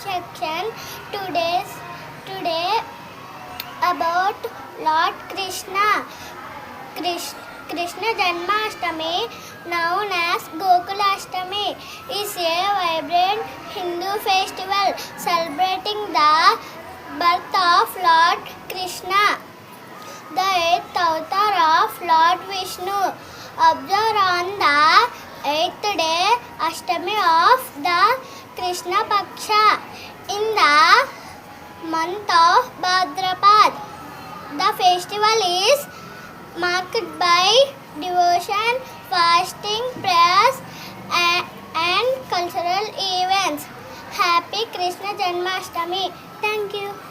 section. Today about Lord Krishna. Krishna Janmashtami, known as Gokulashtami, is a vibrant Hindu festival celebrating the birth of Lord Krishna, the eighth avatar of Lord Vishnu. Observed on the eighth day, Ashtami of the Krishna Paksha, in the month of Bhadrapad. The festival is marked by devotion, fasting, prayers, and cultural events. Happy Krishna Janmashtami. Thank you.